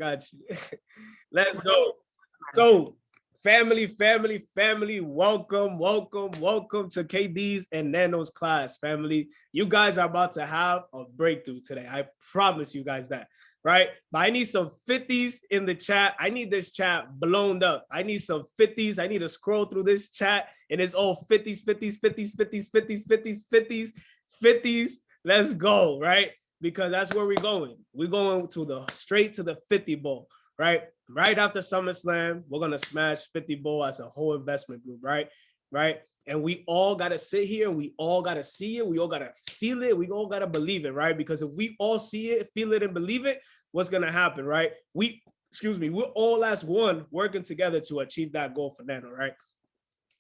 got you. Let's go. So, family, welcome to KD's and Nano's class, family. You guys are about to have a breakthrough today. I promise you guys that, right? But I need some 50s in the chat. I need this chat blown up. I need some 50s. I need to scroll through this chat, and it's all 50s, 50s, 50s, 50s, 50s, 50s, 50s, 50s. Let's go, right? Because that's where we're going. We're going to straight to the 50 ball, right? Right after SummerSlam, we're gonna smash 50 ball as a whole investment group, right? And we all gotta sit here and we all gotta see it. We all gotta feel it. We all gotta believe it, right? Because if we all see it, feel it, and believe it, what's gonna happen, right? We're all as one working together to achieve that goal for Nano, right?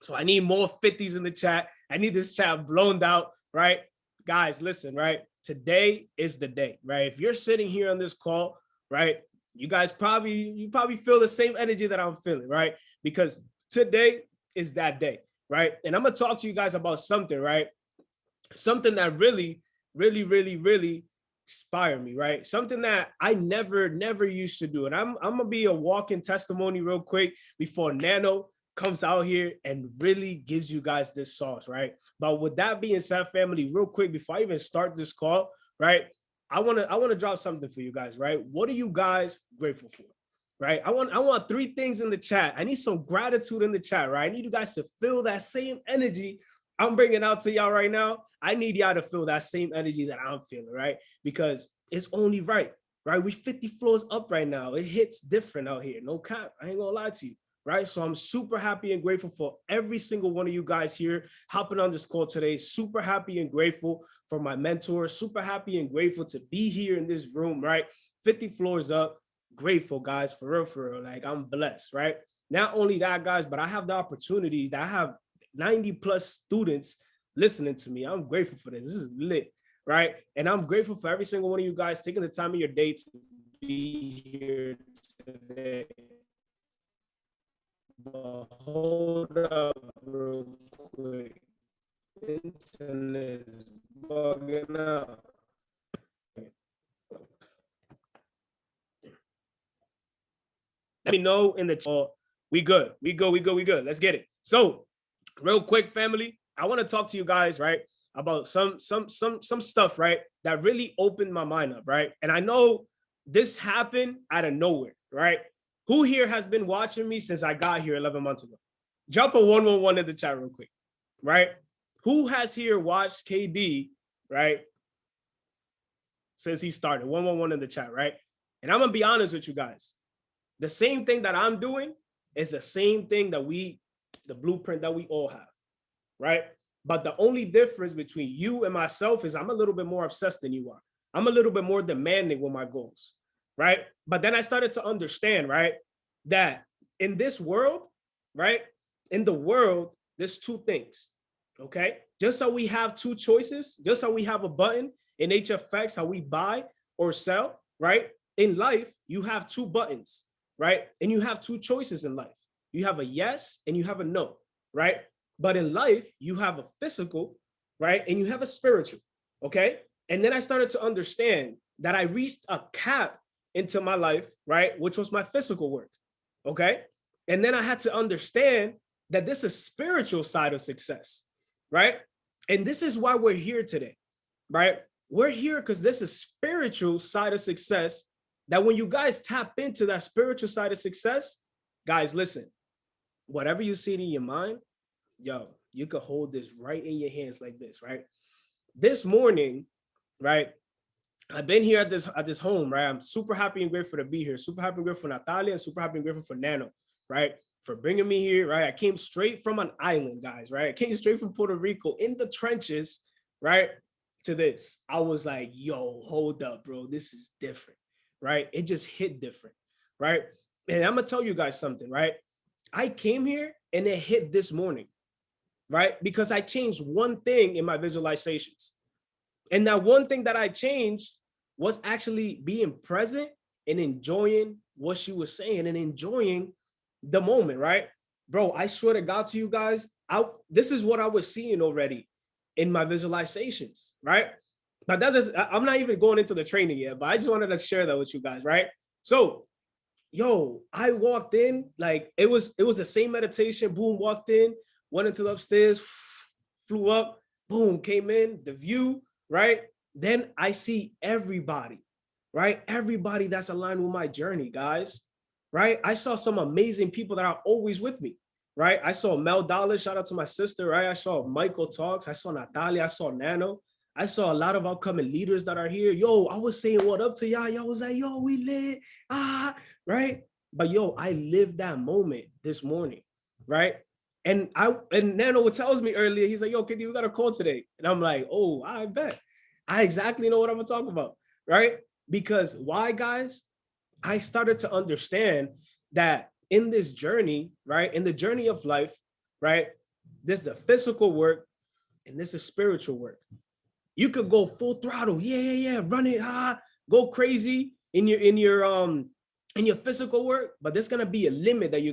So I need more 50s in the chat. I need this chat blown out, right? Guys, listen, right? Today is the day, right? If you're sitting here on this call, right? You probably feel the same energy that I'm feeling, right? Because today is that day, right? And I'm gonna talk to you guys about something, right? Something that really inspired me, right? Something that I never used to do. And I'm gonna be a walking testimony real quick before Nano comes out here and really gives you guys this sauce, right? But with that being said, family, real quick, before I even start this call, right? I want to drop something for you guys, right? What are you guys grateful for? Right? I want 3 things in the chat. I need some gratitude in the chat, right? I need you guys to feel that same energy I'm bringing out to y'all right now. I need y'all to feel that same energy that I'm feeling, right? Because it's only right? We 50 floors up right now. It hits different out here. No cap. I ain't gonna lie to you. Right? So I'm super happy and grateful for every single one of you guys here hopping on this call today. Super happy and grateful for my mentor. Super happy and grateful to be here in this room, right? 50 floors up. Grateful, guys, for real. Like, I'm blessed, right? Not only that, guys, but I have the opportunity that I have 90 plus students listening to me. I'm grateful for this. This is lit, right? And I'm grateful for every single one of you guys taking the time of your day to be here today. But hold up real quick. Internet is bugging out. Let me know in the chat. We good. Let's get it. So, real quick, family, I want to talk to you guys, right, about some stuff, right, that really opened my mind up, right? And I know this happened out of nowhere, right? Who here has been watching me since I got here 11 months ago? Drop a 111 in the chat real quick, right? Who has here watched KD, right, since he started? 111 in the chat, right? And I'm going to be honest with you guys. The same thing that I'm doing is the same thing that the blueprint that we all have, right? But the only difference between you and myself is I'm a little bit more obsessed than you are. I'm a little bit more demanding with my goals, right? But then I started to understand, right, that in this world, right, in the world, there's 2 things, okay? Just so we have 2 choices, just so we have a button in HFX, how we buy or sell, right? In life, you have 2 buttons, right? And you have 2 choices in life. You have a yes and you have a no, right? But in life, you have a physical, right? And you have a spiritual, okay? And then I started to understand that I reached a cap into my life, right? Which was my physical work, okay? And then I had to understand that this is spiritual side of success, right? And this is why we're here today, right? We're here because this is spiritual side of success that when you guys tap into that spiritual side of success, guys, listen, whatever you see in your mind, yo, you could hold this right in your hands like this, right? This morning, right, I've been here at this home, right? I'm super happy and grateful to be here. Super happy and grateful for Natalia and super happy and grateful for Nano, right? For bringing me here, right? I came straight from an island, guys, right? I came straight from Puerto Rico in the trenches, right? To this. I was like, yo, hold up, bro. This is different, right? It just hit different, right? And I'm going to tell you guys something, right? I came here and it hit this morning, right? Because I changed one thing in my visualizations. And that one thing that I changed was actually being present and enjoying what she was saying and enjoying the moment, right? Bro, I swear to God to you guys, this is what I was seeing already in my visualizations, right? But I'm not even going into the training yet, but I just wanted to share that with you guys, right? So yo, I walked in, like it was the same meditation. Boom, walked in, went into the upstairs, flew up, boom, came in, the view, right? Then I see everybody, right? Everybody that's aligned with my journey, guys, right? I saw some amazing people that are always with me, right? I saw Mel Dollar, shout out to my sister, right? I saw Michael Talks, I saw Natalia, I saw Nano. I saw a lot of upcoming leaders that are here. Yo, I was saying what up to y'all. Y'all was like, yo, we lit. Right? But yo, I lived that moment this morning, right? And Nano tells me earlier, he's like, yo, KD, we got a call today. And I'm like, oh, I bet. I exactly know what I'm gonna talk about, right? Because why, guys? I started to understand that in this journey, right? In the journey of life, right? There's the physical work and this is spiritual work. You could go full throttle, yeah, run it, go crazy in your physical work, but there's gonna be a limit that you're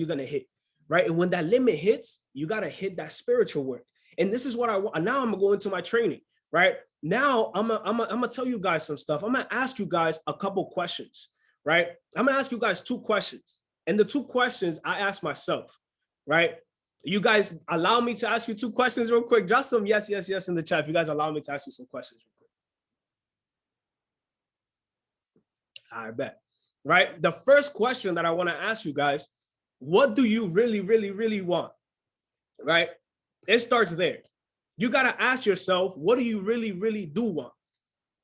gonna hit, right? And when that limit hits, you gotta hit that spiritual work. And this is what I want. Now I'm gonna go into my training, right? Now I'm gonna tell you guys some stuff. I'm gonna ask you guys a couple questions, right? I'm gonna ask you guys 2 questions, and the 2 questions I ask myself, right? You guys allow me to ask you 2 questions real quick. Drop some yes in the chat. If you guys allow me to ask you some questions real quick. I bet. Right. The first question that I want to ask you guys, what do you really want? Right. It starts there. You got to ask yourself, what do you really do want?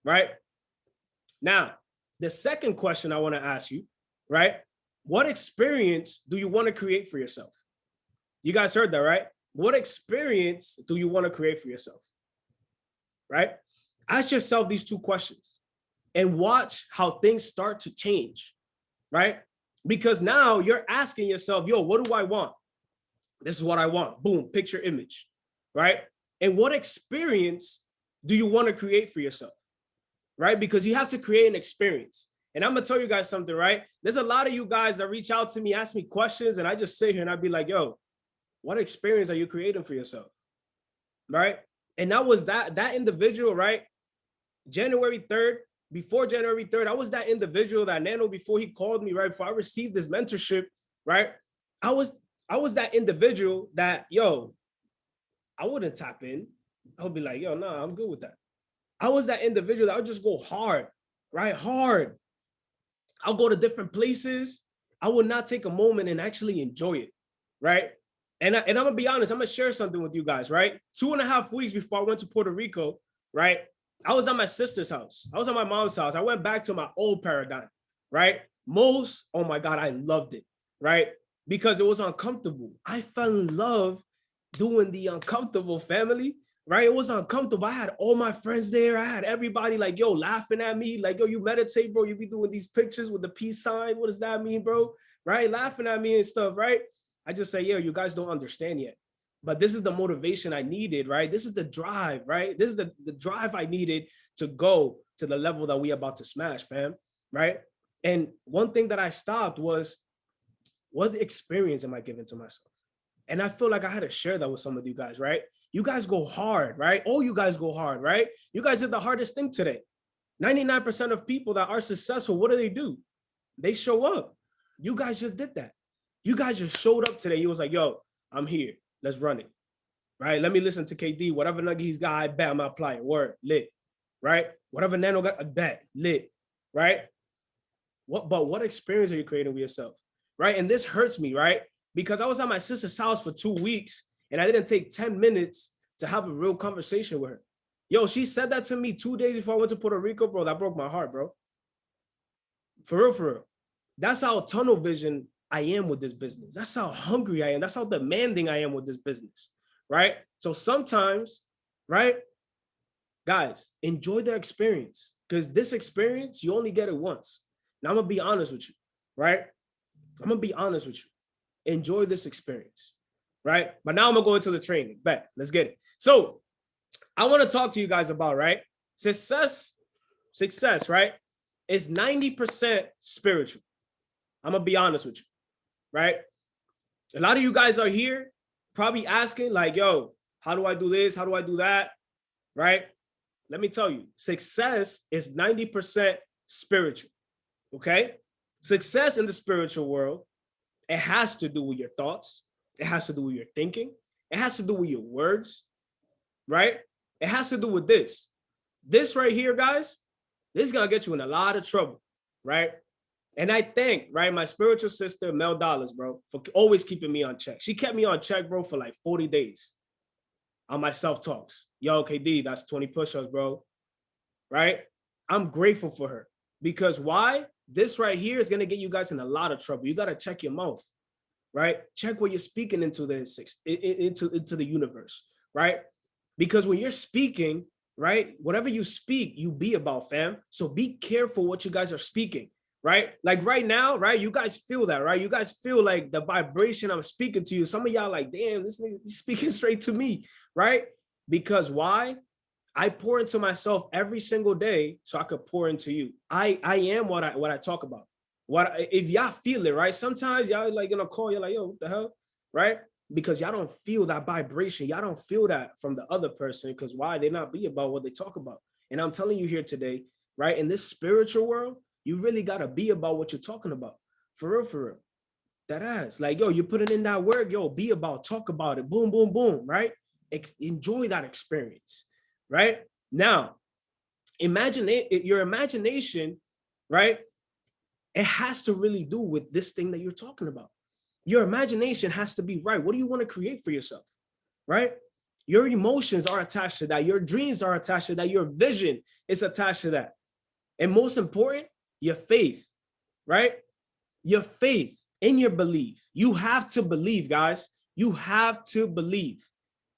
Right. Now, the second question I want to ask you, right? What experience do you want to create for yourself? You guys heard that, right? What experience do you want to create for yourself? Right? Ask yourself these 2 questions and watch how things start to change, right? Because now you're asking yourself, yo, what do I want? This is what I want. Boom, picture image, right? And what experience do you want to create for yourself, right? Because you have to create an experience. And I'm going to tell you guys something, right? There's a lot of you guys that reach out to me, ask me questions, and I just sit here and I'd be like, yo, what experience are you creating for yourself? Right? And that was that individual, right? January 3rd, before January 3rd, I was that individual that Nano, before he called me, right? Before I received this mentorship, right? I was that individual that, yo, I wouldn't tap in. I would be like, yo, no, I'm good with that. I was that individual that would just go hard, right? Hard. I'll go to different places. I would not take a moment and actually enjoy it, right? And I'm gonna be honest, I'm gonna share something with you guys, right? 2.5 weeks before I went to Puerto Rico, right? I was at my sister's house. I was at my mom's house. I went back to my old paradigm, right? Oh my God, I loved it, right? Because it was uncomfortable. I fell in love doing the uncomfortable, family, right? It was uncomfortable. I had all my friends there. I had everybody like, yo, laughing at me. Like, yo, you meditate, bro. You be doing these pictures with the peace sign. What does that mean, bro? Right? Laughing at me and stuff, right? I just say, yo, you guys don't understand yet. But this is the motivation I needed, right? This is the drive, right? This is the drive I needed to go to the level that we about to smash, fam, right? And one thing that I stopped was, what experience am I giving to myself? And I feel like I had to share that with some of you guys, right? You guys go hard, right? Oh, you guys go hard, right? You guys did the hardest thing today. 99% of people that are successful, what do? They show up. You guys just did that. You guys just showed up today. You was like, yo, I'm here. Let's run it. Right? Let me listen to KD. Whatever nugget he's got, I bet I'm applying. Word, lit. Right? Whatever Nano got, I bet, lit. Right? What experience are you creating with yourself? Right? And this hurts me, right? Because I was at my sister's house for 2 weeks and I didn't take 10 minutes to have a real conversation with her. Yo, she said that to me 2 days before I went to Puerto Rico, bro. That broke my heart, bro. For real. That's how tunnel vision I am with this business. That's how hungry I am. That's how demanding I am with this business, right? So sometimes, right, guys, enjoy the experience because this experience, you only get it once. Now I'm going to be honest with you, right? I'm going to be honest with you. Enjoy this experience, right? But now I'm going to go into the training. Bet, let's get it. So I want to talk to you guys about, right? Success, right, is 90% spiritual. I'm going to be honest with you. Right? A lot of you guys are here probably asking like, yo, how do I do this? How do I do that? Right? Let me tell you, success is 90% spiritual. Okay? Success in the spiritual world, it has to do with your thoughts. It has to do with your thinking. It has to do with your words, right? It has to do with this. This right here, guys, this is going to get you in a lot of trouble, right? And I thank, right, my spiritual sister, Mel Dollars, bro, for always keeping me on check. She kept me on check, bro, for like 40 days on my self-talks. Yo, KD, that's 20 push-ups, bro, right? I'm grateful for her because why? This right here is going to get you guys in a lot of trouble. You got to check your mouth, right? Check what you're speaking into the universe, right? Because when you're speaking, right, whatever you speak, you be about, fam. So be careful what you guys are speaking, right? Like right now, right, you guys feel that, right? You guys feel like the vibration I'm speaking to you. Some of y'all like, damn, this nigga speaking straight to me, right? Because why? I pour into myself every single day so I could pour into you. I am what I talk about. If y'all feel it, right? Sometimes y'all like gonna call, you're like, yo, what the hell, right? Because y'all don't feel that vibration. Y'all don't feel that from the other person because why? They not be about what they talk about. And I'm telling you here today, right? In this spiritual world, you really got to be about what you're talking about. For real, for real. That ass. Like, yo, you're putting in that work, yo, be about, talk about it. Boom, boom, boom, right? Enjoy that experience, right? Now, imagine your imagination, right? It has to really do with this thing that you're talking about. Your imagination has to be right. What do you want to create for yourself, right? Your emotions are attached to that. Your dreams are attached to that. Your vision is attached to that. And most important, your faith, right? Your faith in your belief. You have to believe, guys. You have to believe,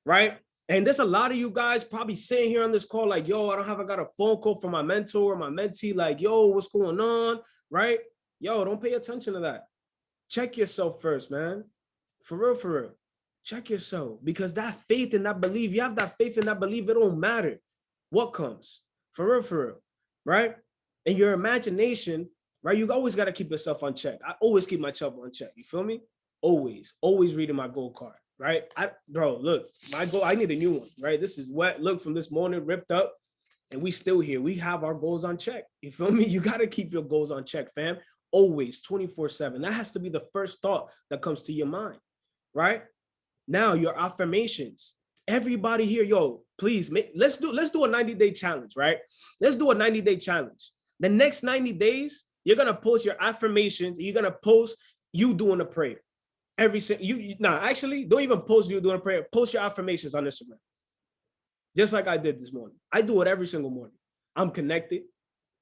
right? And there's a lot of you guys probably sitting here on this call like, yo, I got a phone call from my mentor or my mentee like, yo, what's going on, right? Yo, don't pay attention to that. Check yourself first, man. For real, for real. Check yourself because that faith and that belief, you have that faith and that belief, it don't matter what comes. For real, right? And your imagination, right? You always got to keep yourself on check. I always keep myself on check. You feel me? Always reading my goal card, right? Bro, look, my goal, I need a new one, right? This is wet. Look, from this morning, ripped up, and we still here. We have our goals on check. You feel me? You got to keep your goals on check, fam. Always 24/7. That has to be the first thought that comes to your mind, right? Now, your affirmations. Everybody here, yo, please, let's do a 90-day challenge, right? Let's do a 90-day challenge. The next 90 days, you're going to post your affirmations. You're going to post you doing a prayer. Actually, don't even post you doing a prayer. Post your affirmations on Instagram. Just like I did this morning. I do it every single morning. I'm connected,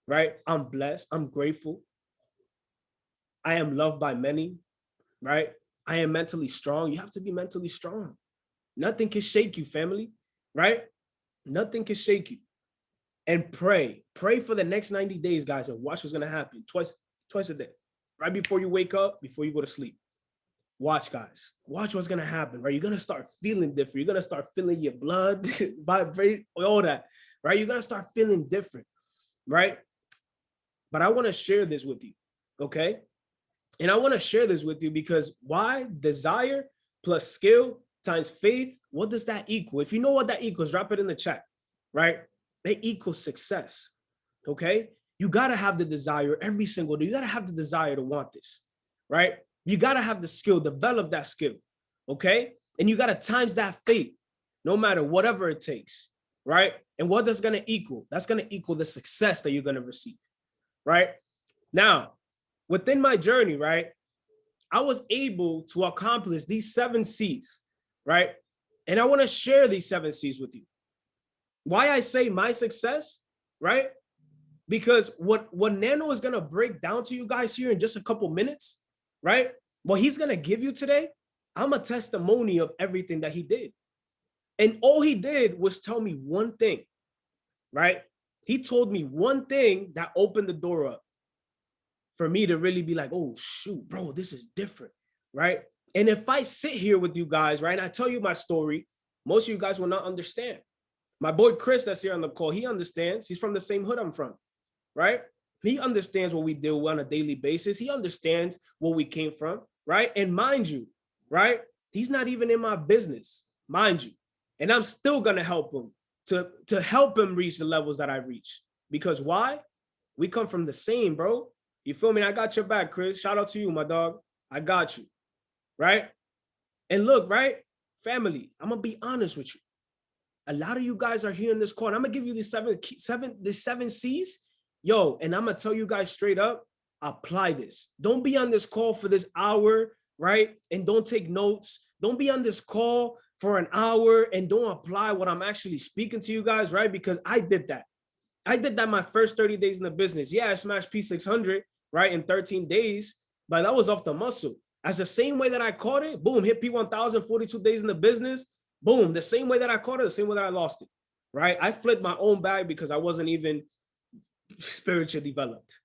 right? I'm blessed. I'm grateful. I am loved by many, right? I am mentally strong. You have to be mentally strong. Nothing can shake you, family, right? Nothing can shake you. And pray for the next 90 days, guys, and watch what's going to happen twice a day, right before you wake up, before you go to sleep. Watch, guys. Watch what's going to happen, right? You're going to start feeling different. You're going to start feeling your blood vibrate, all that, right? You're going to start feeling different, right? But I want to share this with you, okay? And I want to share this with you because why? Desire plus skill times faith, what does that equal? If you know what that equals, drop it in the chat, right? They equal success, okay? You got to have the desire every single day. You got to have the desire to want this, right? You got to have the skill, develop that skill, okay? And you got to times that faith, no matter whatever it takes, right? And what that's going to equal? That's going to equal the success that you're going to receive, right? Now, within my journey, right, I was able to accomplish these 7 C's, right? And I want to share these 7 C's with you. Why I say my success, right? Because what Neno is going to break down to you guys here in just a couple minutes, right? What he's going to give you today, I'm a testimony of everything that he did. And all he did was tell me one thing, right? He told me one thing that opened the door up for me to really be like, oh, shoot, bro, this is different, right? And if I sit here with you guys, right, and I tell you my story, most of you guys will not understand. My boy Chris that's here on the call, he understands. He's from the same hood I'm from, right? He understands what we deal with on a daily basis. He understands where we came from, right? And mind you, right, he's not even in my business, mind you. And I'm still going to help him to help him reach the levels that I reach. Because why? We come from the same, bro. You feel me? I got your back, Chris. Shout out to you, my dog. I got you, right? And look, right, family, I'm gonna be honest with you. A lot of you guys are here in this call, and I'm gonna give you these seven C's, yo, and I'm gonna tell you guys straight up, apply this. Don't be on this call for this hour, right? And don't take notes. Don't be on this call for an hour and don't apply what I'm actually speaking to you guys, right? Because I did that. I did that my first 30 days in the business. Yeah, I smashed P600, right, in 13 days, but that was off the muscle. As the same way that I caught it, boom, hit P1000, 42 days in the business, boom, the same way that I caught it, the same way that I lost it, right? I flipped my own bag because I wasn't even spiritually developed,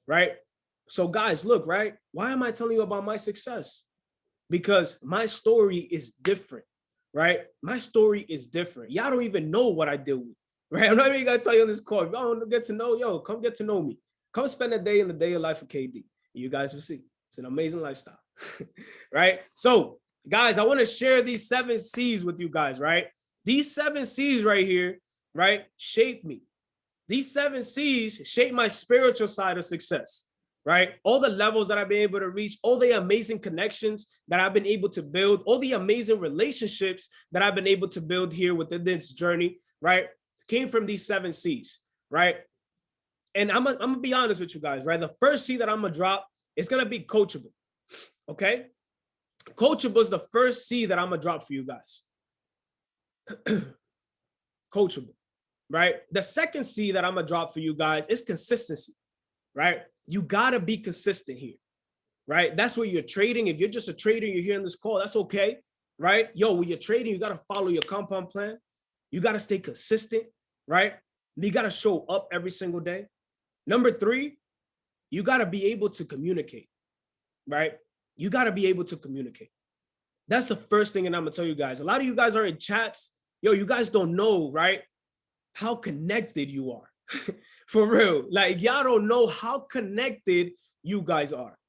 right? So guys, look, right? Why am I telling you about my success? Because my story is different, right? My story is different. Y'all don't even know what I deal with, right? I'm not even gonna tell you on this call. If y'all want to get to know, yo, come get to know me. Come spend a day in the day of life of KD. You guys will see. It's an amazing lifestyle, right? So guys, I want to share these 7 C's with you guys, right? These 7 C's right here, right, shape me. These 7 C's shape my spiritual side of success, right? All the levels that I've been able to reach, all the amazing connections that I've been able to build, all the amazing relationships that I've been able to build here within this journey, right, came from these 7 C's, right? And I'm gonna be honest with you guys, right? The first C that I'm gonna drop is gonna be coachable, okay? Coachable is the first C that I'm gonna drop for you guys. Coachable, right? The second C that I'm gonna drop for you guys is consistency, right? You gotta be consistent here, right? That's where you're trading. If you're just a trader, you're hearing this call, that's okay, right? Yo, when you're trading, you gotta follow your compound plan. You gotta stay consistent, right? You gotta show up every single day. Number 3, you gotta be able to communicate, right? You gotta be able to communicate. That's the first thing, and I'm gonna tell you guys. A lot of you guys are in chats. Yo, you guys don't know, right, how connected you are. For real. Like, y'all don't know how connected you guys are,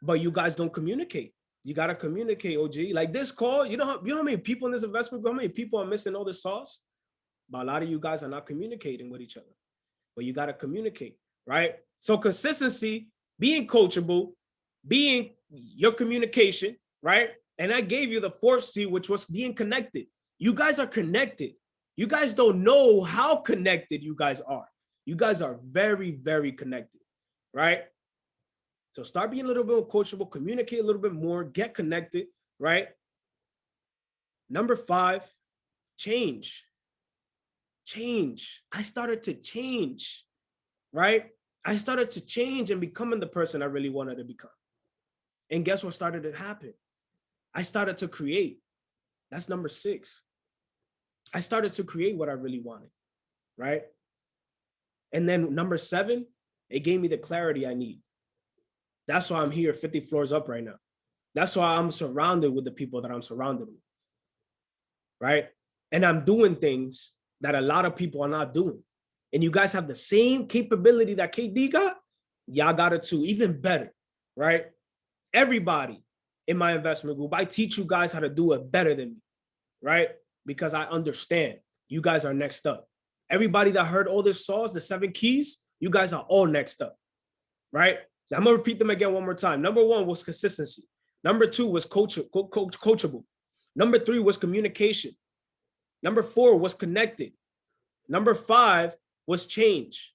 but you guys don't communicate. You gotta communicate, OG. Like this call, you know how many people in this investment group, how many people are missing all this sauce? But a lot of you guys are not communicating with each other. But you gotta communicate, right? So consistency, being coachable, being your communication, right? And I gave you the 4th C, which was being connected. You guys are connected. You guys don't know how connected you guys are. You guys are very, very connected, right? So start being a little bit more coachable, communicate a little bit more, get connected, right? Number 5, change. Change. I started to change, right? I started to change and becoming the person I really wanted to become. And guess what started to happen? I started to create. That's number 6. I started to create what I really wanted, right? And then number 7, it gave me the clarity I need. That's why I'm here 50 floors up right now. That's why I'm surrounded with the people that I'm surrounded with, right? And I'm doing things that a lot of people are not doing. And you guys have the same capability that KD got, y'all got it too, even better, right? Everybody in my investment group, I teach you guys how to do it better than me, right? Because I understand you guys are next up. Everybody that heard all this sauce, the 7 keys, you guys are all next up, right? So I'm gonna repeat them again one more time. Number 1 was consistency. Number 2 was coachable. Number 3 was communication. Number 4 was connected. Number 5 was change.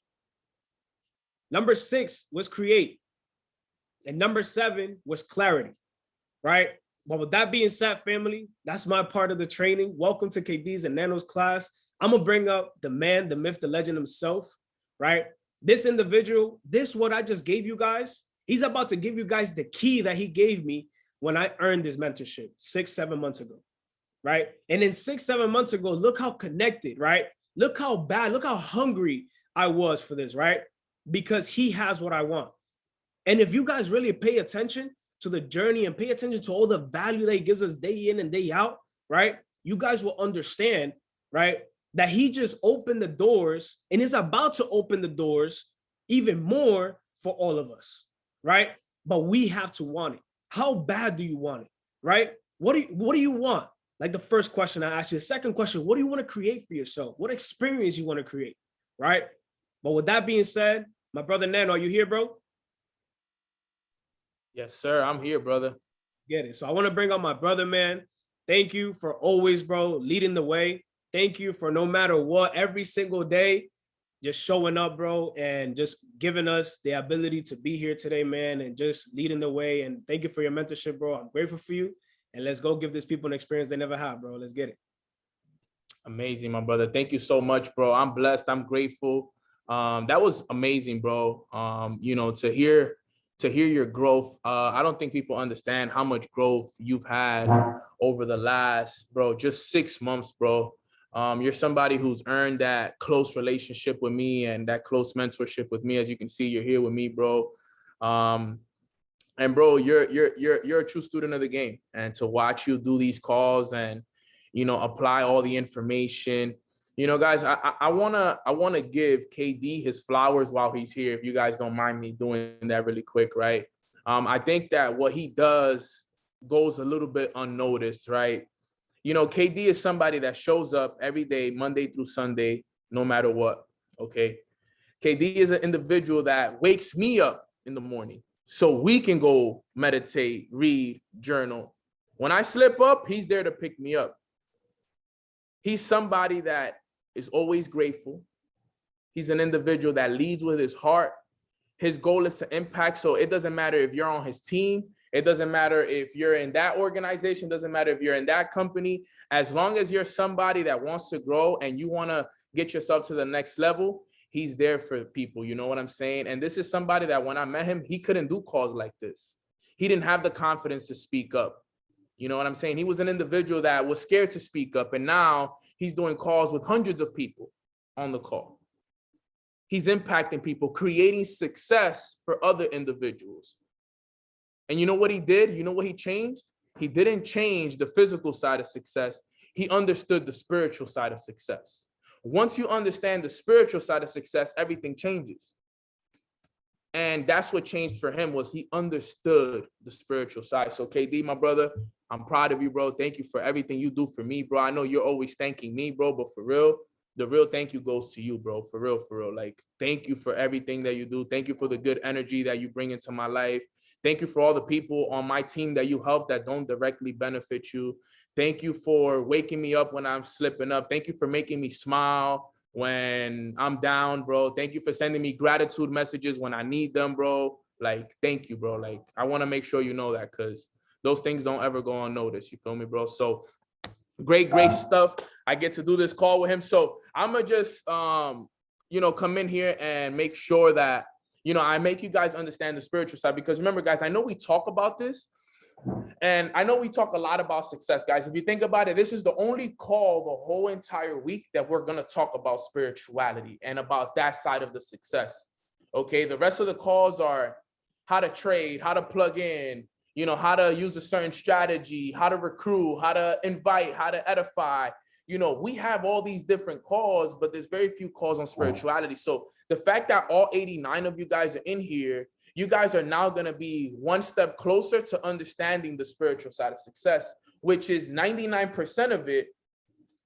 Number 6 was create. And number 7 was clarity, right? But with that being said, family, that's my part of the training. Welcome to KD's and Neno's class. I'm gonna bring up the man, the myth, the legend himself, right? This individual, this what I just gave you guys, he's about to give you guys the key that he gave me when I earned this mentorship 6-7 months ago, right? And then 6-7 months ago, look how connected, right? Look how bad, look how hungry I was for this, right? Because he has what I want. And if you guys really pay attention to the journey and pay attention to all the value that he gives us day in and day out, right? You guys will understand, right, that he just opened the doors and is about to open the doors even more for all of us, right? But we have to want it. How bad do you want it, right? What do you want? Like the first question I asked you. The second question, what do you want to create for yourself? What experience you want to create, right? But with that being said, my brother Neno, are you here, bro? Yes, sir. I'm here, brother. Let's get it. So I want to bring on my brother, man. Thank you for always, bro, leading the way. Thank you for no matter what, every single day, just showing up, bro, and just giving us the ability to be here today, man, and just leading the way. And thank you for your mentorship, bro. I'm grateful for you. And let's go give these people an experience they never had, bro. Let's get it. Amazing, my brother. Thank you so much, bro. I'm blessed. I'm grateful. That was amazing, bro. You know, to hear your growth. I don't think people understand how much growth you've had over the last, bro, just 6 months, bro. You're somebody who's earned that close relationship with me and that close mentorship with me. As you can see, you're here with me, bro. And bro, you're a true student of the game. And to watch you do these calls and, you know, apply all the information. You know, guys, I wanna give KD his flowers while he's here, if you guys don't mind me doing that really quick, right? I think that what he does goes a little bit unnoticed, right? You know, KD is somebody that shows up every day, Monday through Sunday, no matter what. Okay. KD is an individual that wakes me up in the morning so we can go meditate, read, journal. When I slip up, he's there to pick me up. He's somebody that is always grateful. He's an individual that leads with his heart. His goal is to impact. So it doesn't matter if you're on his team. It doesn't matter if you're in that organization. It doesn't matter if you're in that company. As long as you're somebody that wants to grow and you want to get yourself to the next level, he's there for people. You know what I'm saying? And this is somebody that when I met him, he couldn't do calls like this. He didn't have the confidence to speak up. You know what I'm saying? He was an individual that was scared to speak up. And now he's doing calls with hundreds of people on the call. He's impacting people, creating success for other individuals. And you know what he did? You know what he changed? He didn't change the physical side of success. He understood the spiritual side of success. Once you understand the spiritual side of success, everything changes. And that's what changed for him, was he understood the spiritual side. So KD, my brother, I'm proud of you, bro. Thank you for everything you do for me, bro. I know you're always thanking me, bro, but for real, the real thank you goes to you, bro. For real, for real. Like, thank you for everything that you do. Thank you for the good energy that you bring into my life. Thank you for all the people on my team that you help that don't directly benefit you. Thank you for waking me up when I'm slipping up. Thank you for making me smile when I'm down, bro. Thank you for sending me gratitude messages when I need them, bro. Like, thank you, bro. Like, I want to make sure you know that, because those things don't ever go unnoticed. You feel me, bro? So great stuff. I get to do this call with him. So I'm gonna just you know, come in here and make sure that, you know, I make you guys understand the spiritual side. Because remember, guys, I know we talk about this, and I know we talk a lot about success, guys. If you think about it, this is the only call the whole entire week that we're going to talk about spirituality and about that side of the success. Okay. The rest of the calls are how to trade, how to plug in, you know, how to use a certain strategy, how to recruit, how to invite, how to edify. You know, we have all these different calls, but there's very few calls on spirituality. So the fact that all 89 of you guys are in here, you guys are now going to be one step closer to understanding the spiritual side of success, which is 99% of it.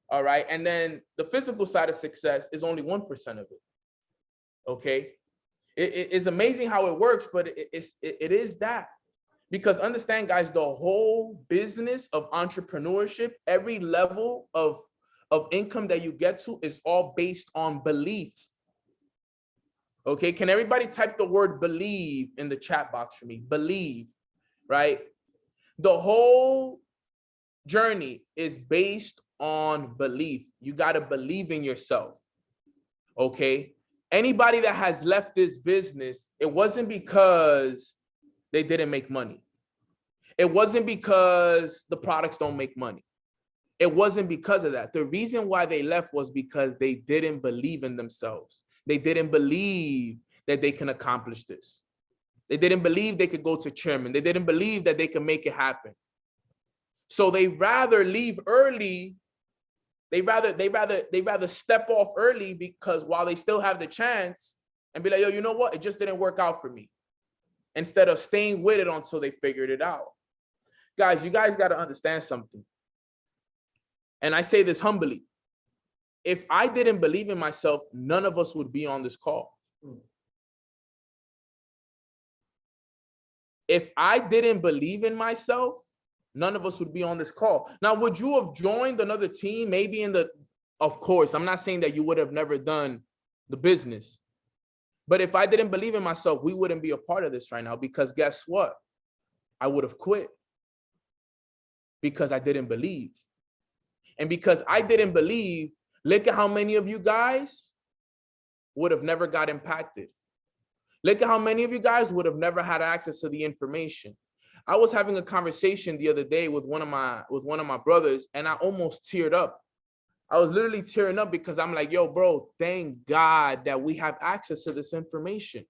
All right. And then the physical side of success is only 1% of it. Okay. It is amazing how it works, but it is that. Because understand, guys, the whole business of entrepreneurship, every level of income that you get to is all based on belief. Okay, can everybody type the word believe in the chat box for me? Believe, right? The whole journey is based on belief. You got to believe in yourself. Okay, anybody that has left this business, it wasn't because they didn't make money. It wasn't because the products don't make money. It wasn't because of that. The reason why they left was because they didn't believe in themselves. They didn't believe that they can accomplish this. They didn't believe they could go to chairman. They didn't believe that they could make it happen. So they rather leave early. They rather step off early, because while they still have the chance, and be like, yo, you know what? It just didn't work out for me. Instead of staying with it until they figured it out. Guys, you guys got to understand something. And I say this humbly. If I didn't believe in myself, none of us would be on this call. If I didn't believe in myself, none of us would be on this call. Now, would you have joined another team? Maybe of course, I'm not saying that you would have never done the business. But if I didn't believe in myself, we wouldn't be a part of this right now, because guess what? I would have quit because I didn't believe. And because I didn't believe, look at how many of you guys would have never got impacted. Look at how many of you guys would have never had access to the information. I was having a conversation the other day with one of my brothers, and I almost teared up. I was literally tearing up because I'm like, yo, bro, thank God that we have access to this information.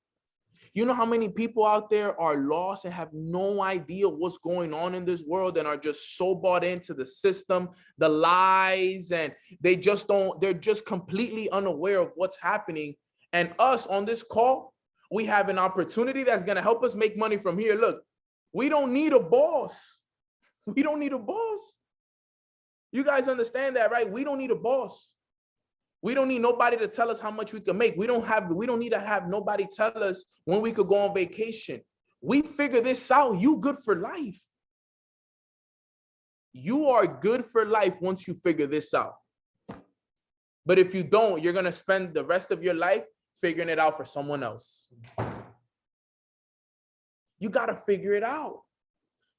You know how many people out there are lost and have no idea what's going on in this world and are just so bought into the system, the lies, and they're just completely unaware of what's happening. And us on this call, we have an opportunity that's going to help us make money from here. Look, we don't need a boss. We don't need a boss. You guys understand that, right? We don't need a boss. We don't need nobody to tell us how much we can make. We don't need to have nobody tell us when we could go on vacation. We figure this out. You good for life. You are good for life once you figure this out. But if you don't, you're going to spend the rest of your life figuring it out for someone else. You got to figure it out.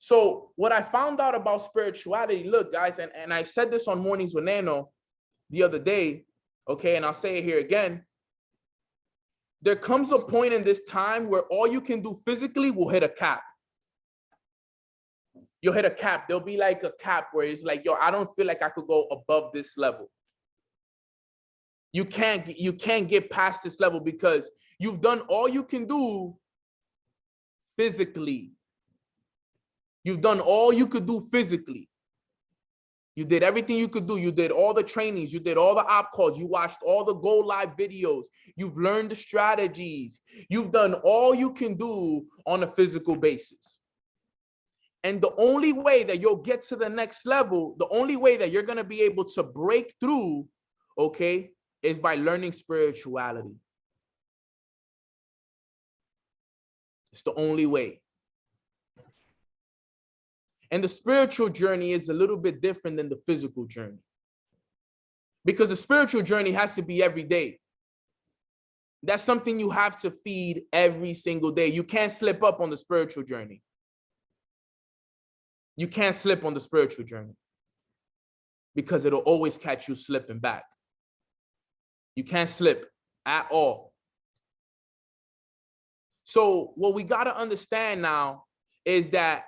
So what I found out about spirituality, look, guys, and I said this on Mornings with Neno the other day, okay, and I'll say it here again. There comes a point in this time where all you can do physically will hit a cap. You'll hit a cap. There'll be like a cap where it's like, yo, I don't feel like I could go above this level. You can't get past this level because you've done all you can do physically. You've done all you could do physically. You did everything you could do. You did all the trainings. You did all the op calls. You watched all the go live videos. You've learned the strategies. You've done all you can do on a physical basis. And the only way that you'll get to the next level, the only way that you're going to be able to break through, okay, is by learning spirituality. It's the only way. And the spiritual journey is a little bit different than the physical journey. Because the spiritual journey has to be every day. That's something you have to feed every single day. You can't slip up on the spiritual journey. You can't slip on the spiritual journey because it'll always catch you slipping back. You can't slip at all. So what we got to understand now is that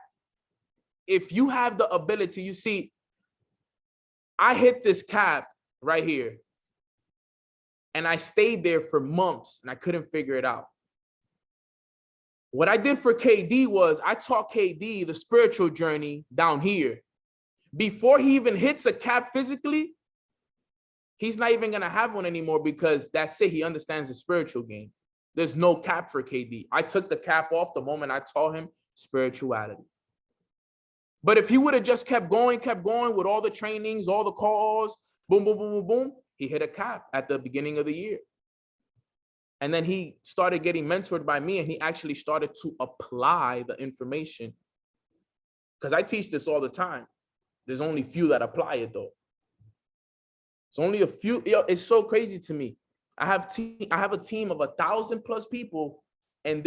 if you have the ability, you see, I hit this cap right here and I stayed there for months and I couldn't figure it out. What I did for KD was I taught KD the spiritual journey down here. Before he even hits a cap physically, he's not even going to have one anymore because that's it. He understands the spiritual game. There's no cap for KD. I took the cap off the moment I taught him spirituality. But if he would have just kept going with all the trainings, all the calls, boom, boom, boom, boom, boom, he hit a cap at the beginning of the year. And then he started getting mentored by me and he actually started to apply the information. Because I teach this all the time. There's only few that apply it though. It's only a few. It's so crazy to me. I have a team of 1,000+ people, and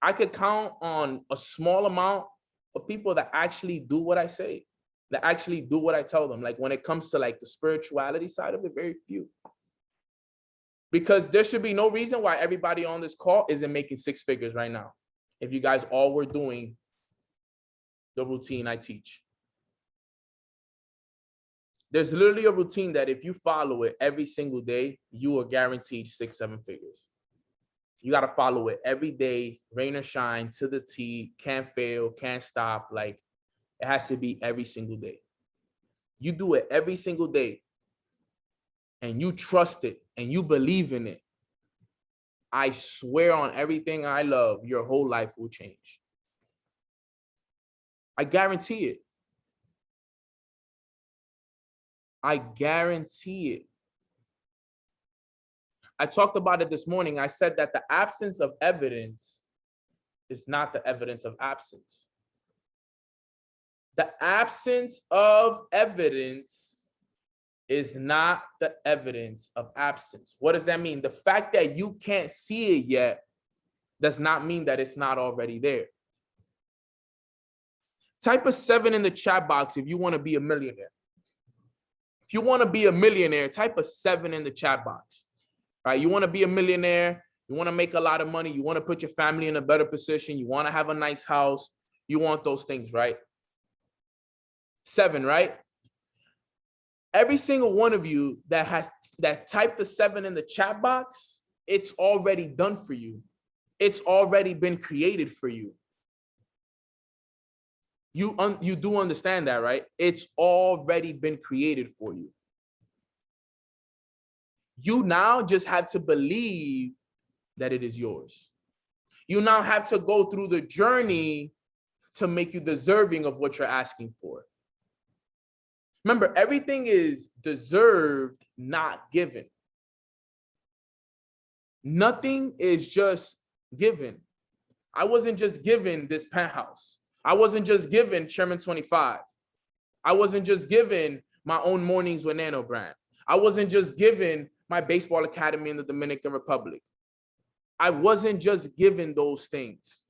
I could count on a small amount of people that actually do what I say, that actually do what I tell them. Like when it comes to like the spirituality side of it, very few. Because there should be no reason why everybody on this call isn't making 6 figures right now. If you guys all were doing the routine I teach. There's literally a routine that if you follow it every single day, you are guaranteed 6-7 figures. You got to follow it every day, rain or shine, to the T, can't fail, can't stop. Like it has to be every single day. You do it every single day and you trust it and you believe in it. I swear on everything I love, your whole life will change. I guarantee it. I guarantee it. I talked about it this morning. I said that the absence of evidence is not the evidence of absence. The absence of evidence is not the evidence of absence. What does that mean? The fact that you can't see it yet does not mean that it's not already there. Type a 7 in the chat box if you want to be a millionaire. If you want to be a millionaire, type a 7 in the chat box. Right? You want to be a millionaire, you want to make a lot of money, you want to put your family in a better position, you want to have a nice house, you want those things, right? 7, right? Every single one of you that typed the 7 in the chat box, it's already done for you. It's already been created for you. You do understand that, right? It's already been created for you. You now just have to believe that it is yours. You now have to go through the journey to make you deserving of what you're asking for. Remember, everything is deserved, not given. Nothing is just given. I wasn't just given this penthouse. I wasn't just given Chairman 25. I wasn't just given my own mornings with Neno brand. I wasn't just given my baseball academy in the Dominican Republic. I wasn't just given those things.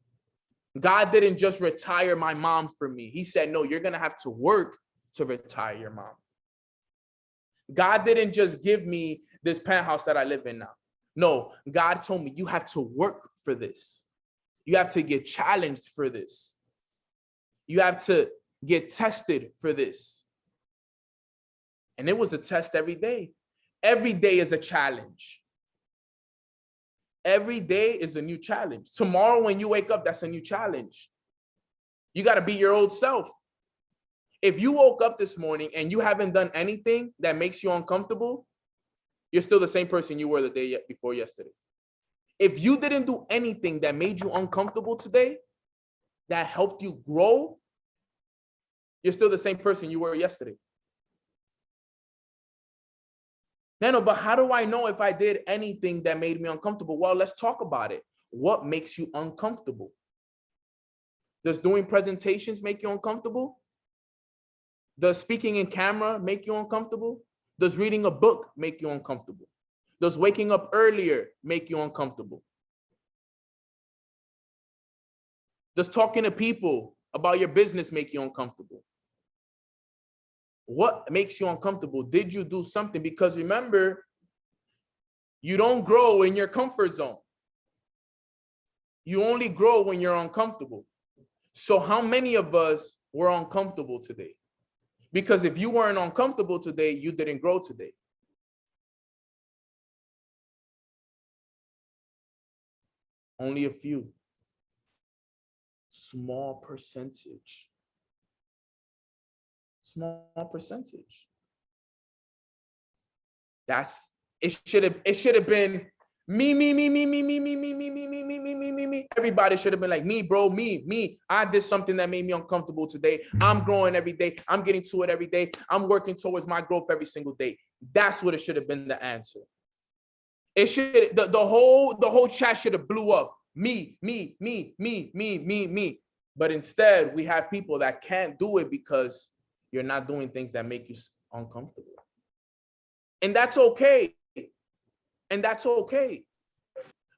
God didn't just retire my mom for me. He said, no, you're going to have to work to retire your mom. God didn't just give me this penthouse that I live in now. No, God told me you have to work for this. You have to get challenged for this. You have to get tested for this. And it was a test every day. Every day is a challenge. Every day is a new challenge. Tomorrow when you wake up, that's a new challenge. You got to be your old self. If you woke up this morning and you haven't done anything that makes you uncomfortable, you're still the same person you were the day before yesterday. If you didn't do anything that made you uncomfortable today, that helped you grow, you're still the same person you were yesterday. Neno, but how do I know if I did anything that made me uncomfortable? Well, let's talk about it. What makes you uncomfortable? Does doing presentations make you uncomfortable? Does speaking in camera make you uncomfortable? Does reading a book make you uncomfortable? Does waking up earlier make you uncomfortable? Does talking to people about your business make you uncomfortable? What makes you uncomfortable? Did you do something? Because remember, you don't grow in your comfort zone. You only grow when you're uncomfortable. So how many of us were uncomfortable today? Because if you weren't uncomfortable today, you didn't grow today. Only a few. Small percentage. Small percentage. It should have been me. Everybody should have been like me, bro, me. I did something that made me uncomfortable today. I'm growing every day. I'm getting to it every day. I'm working towards my growth every single day. That's what it should have been the answer. It should the whole chat should have blew up. Me. But instead, we have people that can't do it because you're not doing things that make you uncomfortable. And that's okay. And that's okay.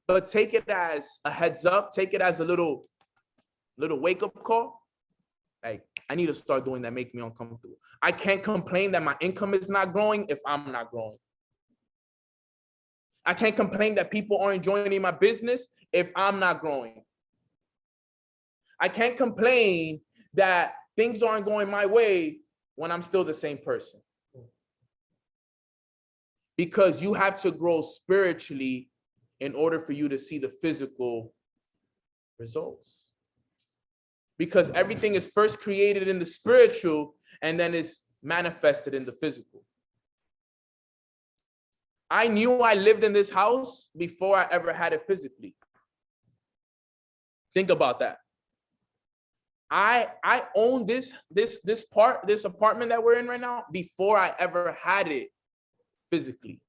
But take it as a heads up. Take it as a little wake-up call. Like, I need to start doing that make me uncomfortable. I can't complain that my income is not growing if I'm not growing. I can't complain that people aren't joining my business if I'm not growing. I can't complain that things aren't going my way when I'm still the same person. Because you have to grow spiritually in order for you to see the physical results. Because everything is first created in the spiritual and then is manifested in the physical. I knew I lived in this house before I ever had it physically. Think about that. I own this apartment that we're in right now before I ever had it physically.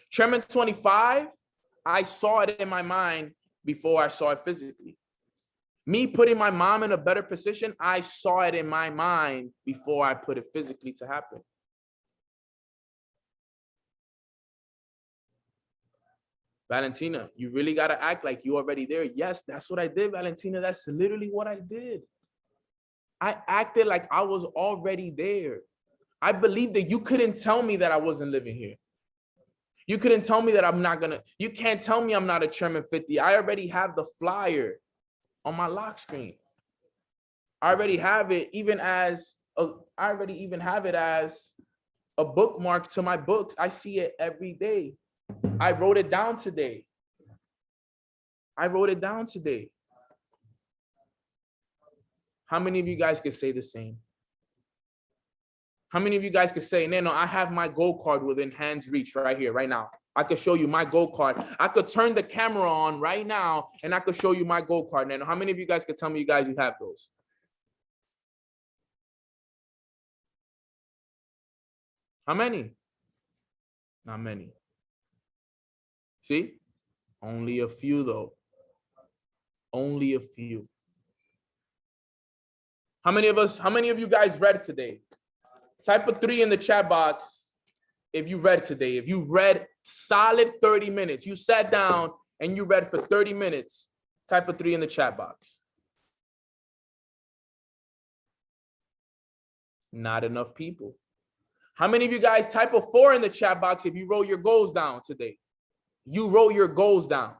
Chairman 25, I saw it in my mind before I saw it physically. Me putting my mom in a better position, I saw it in my mind before I put it physically to happen. Valentina, you really got to act like you already there. Yes, that's what I did, Valentina. That's literally what I did. I acted like I was already there. I believe that you couldn't tell me that I wasn't living here. You couldn't tell me that I'm not gonna, you can't tell me I'm not a Chairman 50. I already have the flyer on my lock screen. I already have it I already even have it as a bookmark to my books. I see it every day. I wrote it down today. I wrote it down today. How many of you guys could say the same? How many of you guys could say, Neno, I have my gold card within hand's reach right here, right now. I could show you my gold card. I could turn the camera on right now and I could show you my gold card, Neno. How many of you guys could tell me you guys you have those? How many? Not many. See? Only a few though. Only a few. How many of you guys read today? Type a 3 in the chat box if you read today. If you read solid 30 minutes, you sat down and you read for 30 minutes, type a 3 in the chat box. Not enough people. How many of you guys type a 4 in the chat box if you wrote your goals down today? You wrote your goals down.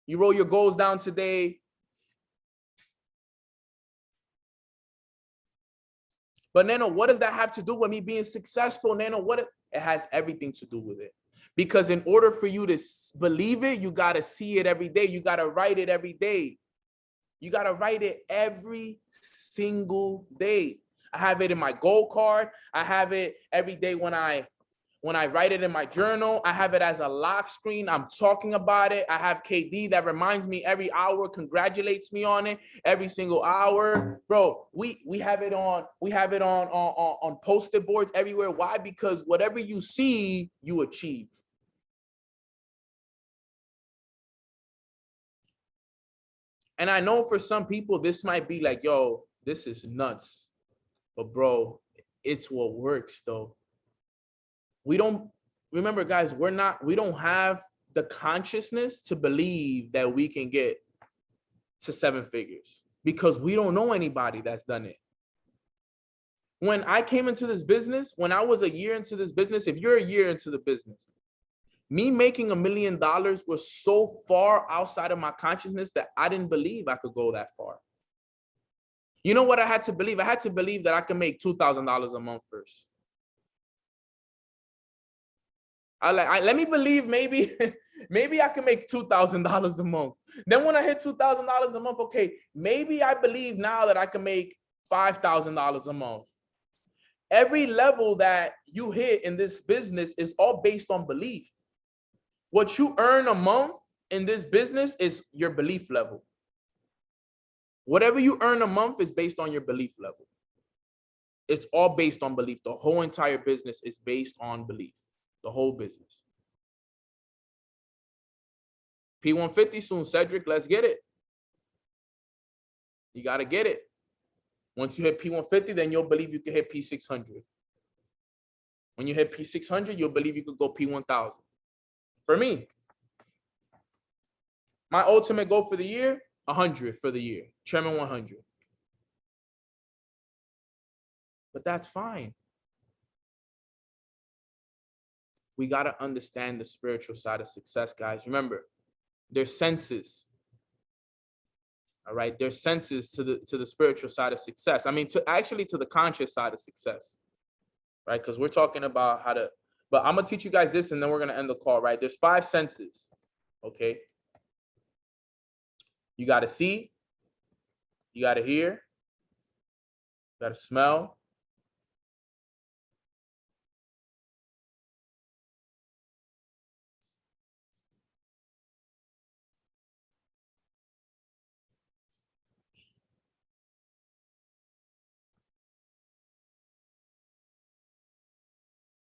You wrote your goals down today. But Neno, what does that have to do with me being successful? Neno, it has everything to do with it. Because in order for you to believe it, you got to see it every day. You got to write it every day. You got to write it every single day. I have it in my goal card. I have it every day when I write it in my journal. I have it as a lock screen. I'm talking about it. I have KD that reminds me every hour, congratulates me on it every single hour. Bro, we have it on post-it boards everywhere. Why? Because whatever you see, you achieve. And I know for some people, this might be like, yo, this is nuts. But bro, it's what works though. We don't, remember guys, we don't have the consciousness to believe that we can get to 7 figures because we don't know anybody that's done it. When I came into this business, when I was a year into this business, if you're a year into the business, me making $1 million was so far outside of my consciousness that I didn't believe I could go that far. You know what I had to believe? I had to believe that I could make $2,000 a month first. Let me believe maybe I can make $2,000 a month. Then when I hit $2,000 a month, okay, maybe I believe now that I can make $5,000 a month. Every level that you hit in this business is all based on belief. What you earn a month in this business is your belief level. Whatever you earn a month is based on your belief level. It's all based on belief. The whole entire business is based on belief. The whole business. P150 soon, Cedric. Let's get it. You got to get it. Once you hit P150, then you'll believe you can hit P600. When you hit P600, you'll believe you could go P1000. For me, my ultimate goal for the year, 100 for the year. Chairman 100. But that's fine. We got to understand the spiritual side of success, guys. Remember, there's senses. All right, there's senses to the spiritual side of success. I mean, to the conscious side of success, right? Because we're talking about how to, but I'm gonna teach you guys this and then we're gonna end the call, right? There's 5 senses, okay? You gotta see, you gotta hear, you gotta smell,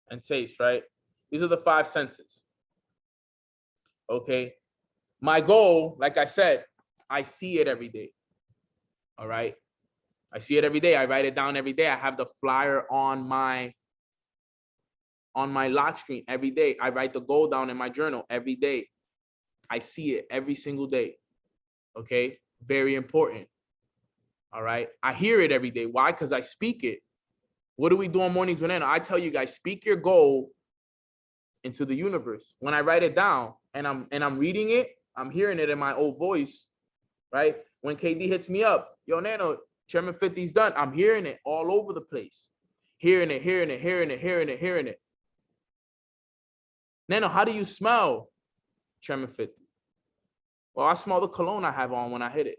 and taste, right? These are the 5 senses. Okay. My goal, like I said, I see it every day. All right. I see it every day. I write it down every day. I have the flyer on my lock screen every day. I write the goal down in my journal every day. I see it every single day. Okay. Very important. All right. I hear it every day. Why? Because I speak it. What do we do on Mornings with Neno? I tell you guys, speak your goal into the universe. When I write it down and I'm reading it, I'm hearing it in my old voice, right? When KD hits me up, yo, Neno, Chairman 50's done. I'm hearing it all over the place. Hearing it. Neno, how do you smell, Chairman 50? Well, I smell the cologne I have on when I hit it.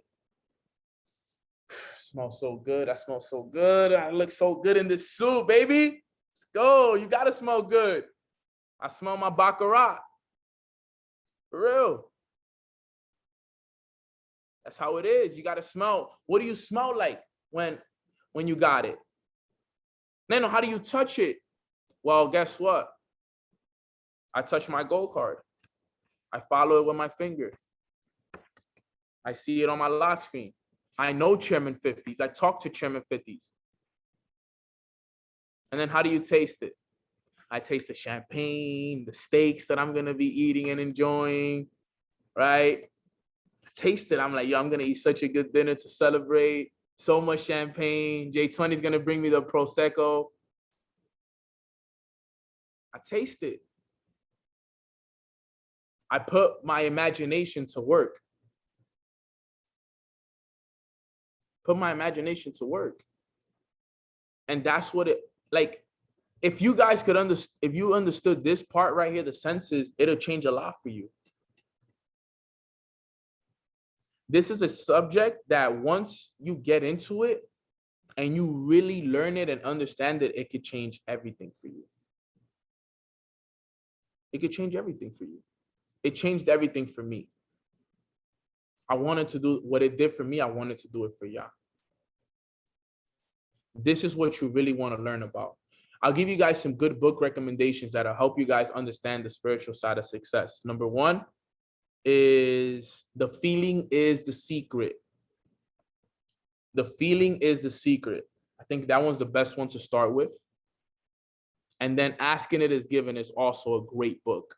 Smells so good. I smell so good. I look so good in this suit, baby. Let's go. You gotta smell good. I smell my baccarat. For real. That's how it is. You gotta smell. What do you smell like when you got it? Neno, how do you touch it? Well, guess what? I touch my gold card. I follow it with my finger. I see it on my lock screen. I know Chairman 50s. I talk to Chairman 50s. And then how do you taste it? I taste the champagne, the steaks that I'm going to be eating and enjoying, right? I taste it. I'm like, yo, I'm going to eat such a good dinner to celebrate. So much champagne. J20 is going to bring me the Prosecco. I taste it. I put my imagination to work. Put my imagination to work. And that's what it, like, if you guys could understand, if you understood this part right here, the senses, it'll change a lot for you. This is a subject that once you get into it and you really learn it and understand it, it could change everything for you. It could change everything for you. It changed everything for me. I wanted to do what it did for me. I wanted to do it for y'all. This is what you really want to learn about. I'll give you guys some good book recommendations that'll help you guys understand the spiritual side of success. Number one is The Feeling is the Secret. The Feeling is the Secret. I think that one's the best one to start with. And then Asking It Is Given is also a great book.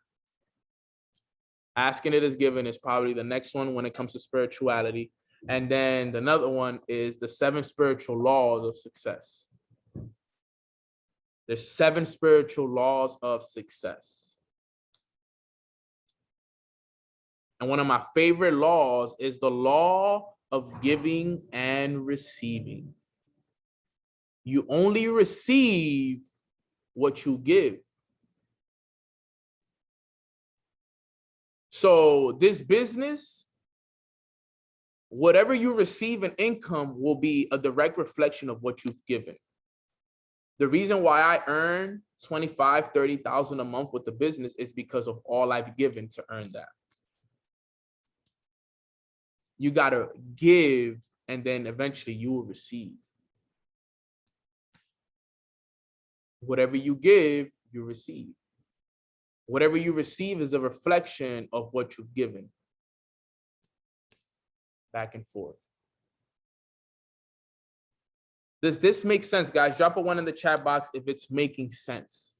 Asking It Is Given is probably the next one when it comes to spirituality. And then another one is The 7 Spiritual Laws of Success. There's 7 spiritual laws of success. And one of my favorite laws is the law of giving and receiving. You only receive what you give. So this business, whatever you receive in income will be a direct reflection of what you've given. The reason why I earn 25, 30,000 a month with the business is because of all I've given to earn that. You got to give, and then eventually you will receive. Whatever you give, you receive. Whatever you receive is a reflection of what you've given. Back and forth. Does this make sense, guys? Drop a 1 in the chat box if it's making sense.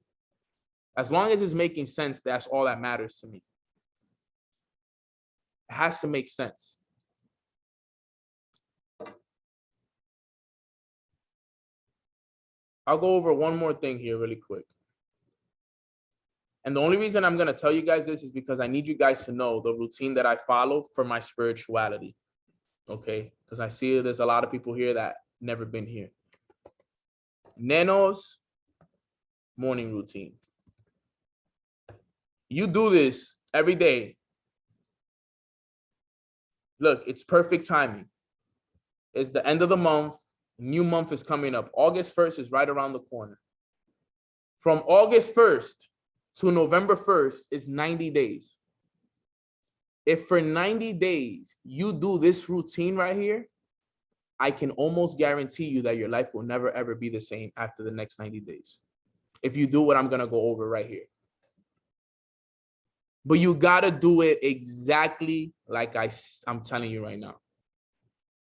As long as it's making sense, that's all that matters to me. It has to make sense. I'll go over one more thing here really quick. And the only reason I'm going to tell you guys this is because I need you guys to know the routine that I follow for my spirituality. Okay? Because I see there's a lot of people here that never been here. Neno's morning routine. You do this every day. Look, it's perfect timing. It's the end of the month. New month is coming up. August 1st is right around the corner. From August 1st to November 1st is 90 days. If for 90 days you do this routine right here, I can almost guarantee you that your life will never, ever be the same after the next 90 days. If you do what I'm going to go over right here. But you got to do it exactly like I'm telling you right now.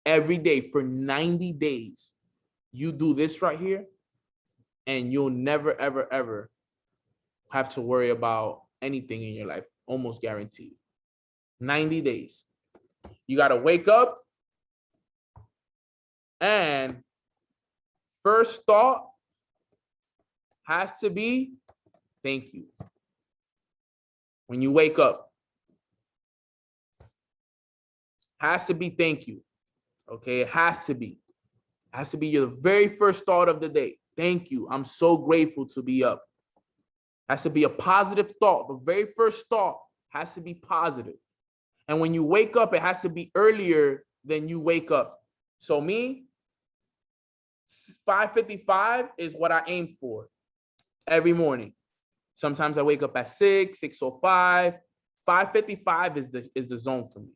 Every day for 90 days, you do this right here, and you'll never, ever, ever have to worry about anything in your life. Almost guaranteed. 90 days. You got to wake up, and first thought has to be thank you. When you wake up, has to be thank you. Okay, it has to be. It has to be your very first thought of the day. Thank you. I'm so grateful to be up. Has to be a positive thought. The very first thought has to be positive. And when you wake up, it has to be earlier than you wake up. So me, 5:55 is what I aim for every morning. Sometimes I wake up at 6:05. 5:55 is the zone for me.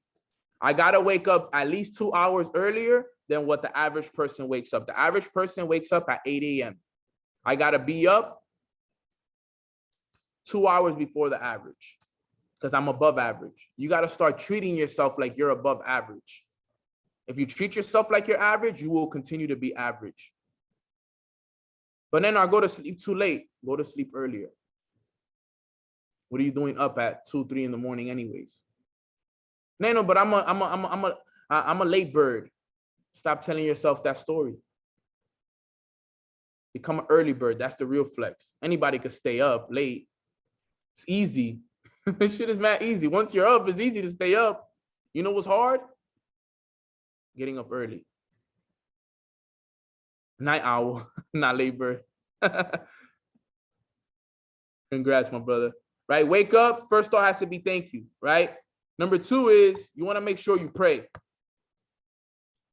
I gotta wake up at least 2 hours earlier than what the average person wakes up. The average person wakes up at 8 a.m. I gotta be up 2 hours before the average because I'm above average. You gotta start treating yourself like you're above average. If you treat yourself like you're average, you will continue to be average. But then I go to sleep too late. Go to sleep earlier. What are you doing up at 2, 3 in the morning anyways? Neno, but I'm a late bird. Stop telling yourself that story. Become an early bird. That's the real flex. Anybody could stay up late. It's easy. This shit is mad easy. Once you're up, it's easy to stay up. You know what's hard? Getting up early. Night owl, not late bird. Congrats, my brother. Right? Wake up. First thought has to be thank you, right? Number 2 is you want to make sure you pray.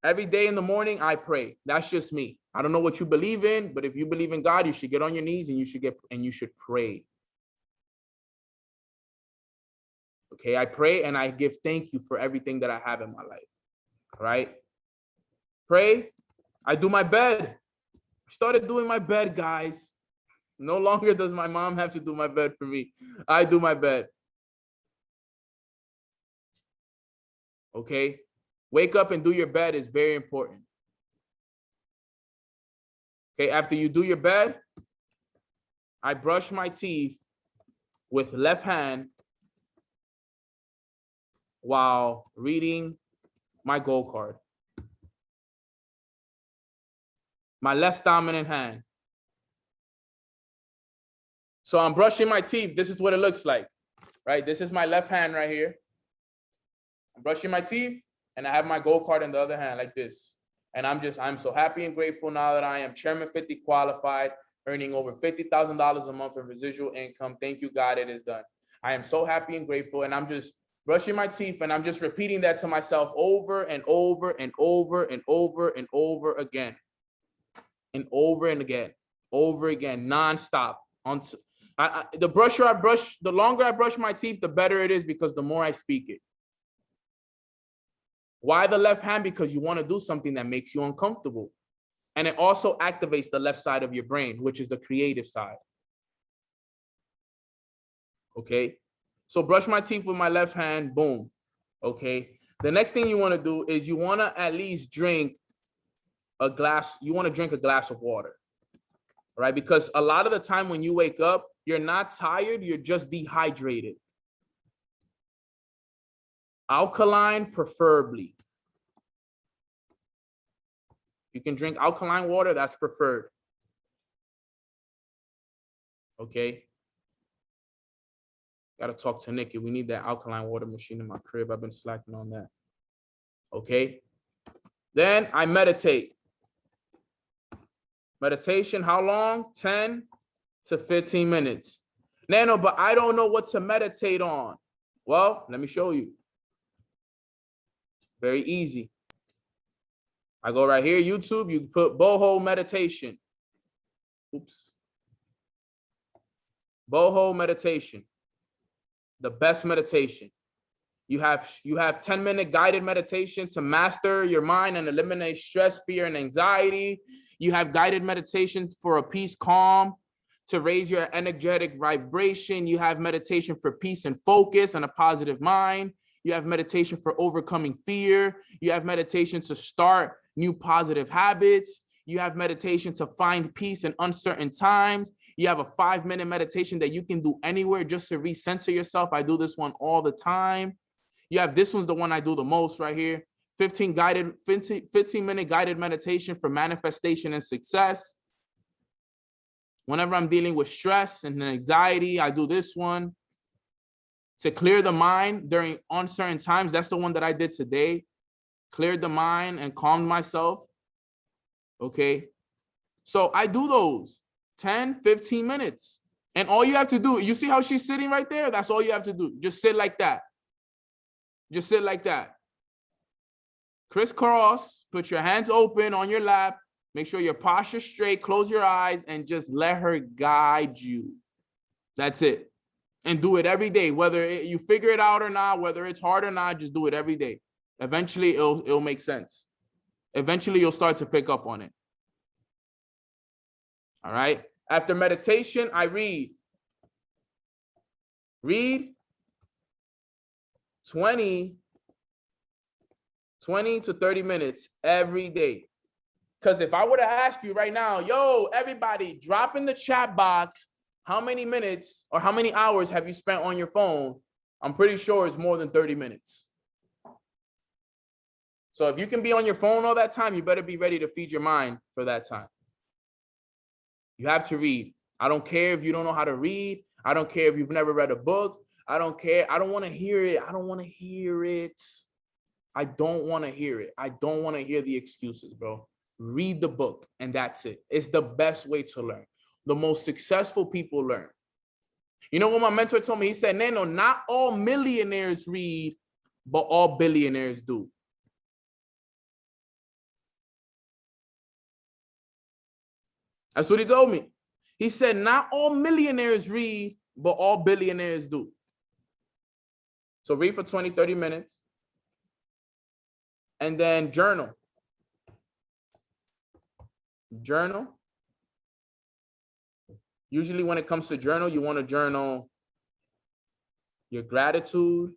Every day in the morning, I pray. That's just me. I don't know what you believe in, but if you believe in God, you should get on your knees and you should pray. Okay, I pray and I give thank you for everything that I have in my life. Right? Pray. I do my bed. I started doing my bed, guys. No longer does my mom have to do my bed for me. I do my bed. Okay? Wake up and do your bed is very important. Okay, after you do your bed, I brush my teeth with left hand while reading my goal card. My less dominant hand. So I'm brushing my teeth. This is what it looks like, right? This is my left hand right here. I'm brushing my teeth and I have my gold card in the other hand like this. And I'm so happy and grateful now that I am Chairman 50 qualified, earning over $50,000 a month in residual income. Thank you, God, it is done. I am so happy and grateful. And I'm just brushing my teeth and I'm just repeating that to myself over and over and over and over and over again. And over and again, over again, nonstop. The longer I brush my teeth, the better it is because the more I speak it. Why the left hand? Because you want to do something that makes you uncomfortable. And it also activates the left side of your brain, which is the creative side. Okay. So brush my teeth with my left hand, boom. Okay. The next thing you want to do is you want to at least drink a glass. You want to drink a glass of water. Right? Because a lot of the time when you wake up, you're not tired, you're just dehydrated. Alkaline, preferably. You can drink alkaline water, that's preferred. Okay. Got to talk to Nikki. We need that alkaline water machine in my crib. I've been slacking on that. Okay. Then I meditate. Meditation, how long? 10 to 15 minutes. Neno, but I don't know what to meditate on. Well, let me show you. Very easy. I go right here, YouTube, you put boho meditation. Oops. Boho meditation. The best meditation. You have 10-minute guided meditation to master your mind and eliminate stress, fear, and anxiety. You have guided meditations for a peace, calm, to raise your energetic vibration. You have meditation for peace and focus and a positive mind. You have meditation for overcoming fear. You have meditation to start new positive habits. You have meditation to find peace in uncertain times. You have a 5-minute meditation that you can do anywhere just to recenter yourself. I do this one all the time. You have, this one's the one I do the most right here. 15-minute guided meditation for manifestation and success. Whenever I'm dealing with stress and anxiety, I do this one. To clear the mind during uncertain times, that's the one that I did today. Cleared the mind and calmed myself. Okay. So I do those 10, 15 minutes. And all you have to do, you see how she's sitting right there? That's all you have to do. Just sit like that. Just sit like that. Crisscross, put your hands open on your lap. Make sure your posture's straight, close your eyes, and just let her guide you. That's it. And do it every day, whether you figure it out or not, whether it's hard or not, just do it every day. Eventually, it'll make sense. Eventually, you'll start to pick up on it. All right. After meditation, I read. Read 20 to 30 minutes every day. Because if I were to ask you right now, yo, everybody, drop in the chat box, how many minutes or how many hours have you spent on your phone? I'm pretty sure it's more than 30 minutes. So if you can be on your phone all that time, you better be ready to feed your mind for that time. You have to read. I don't care if you don't know how to read. I don't care if you've never read a book. I don't care. I don't want to hear it. I don't want to hear it. I don't want to hear it. I don't want to hear the excuses, bro. Read the book and that's it. It's the best way to learn. The most successful people learn. You know what my mentor told me? He said, Neno, not all millionaires read, but all billionaires do. That's what he told me. He said, not all millionaires read, but all billionaires do. So read for 20, 30 minutes. And then journal. Journal. Usually when it comes to journal, you want to journal your gratitude.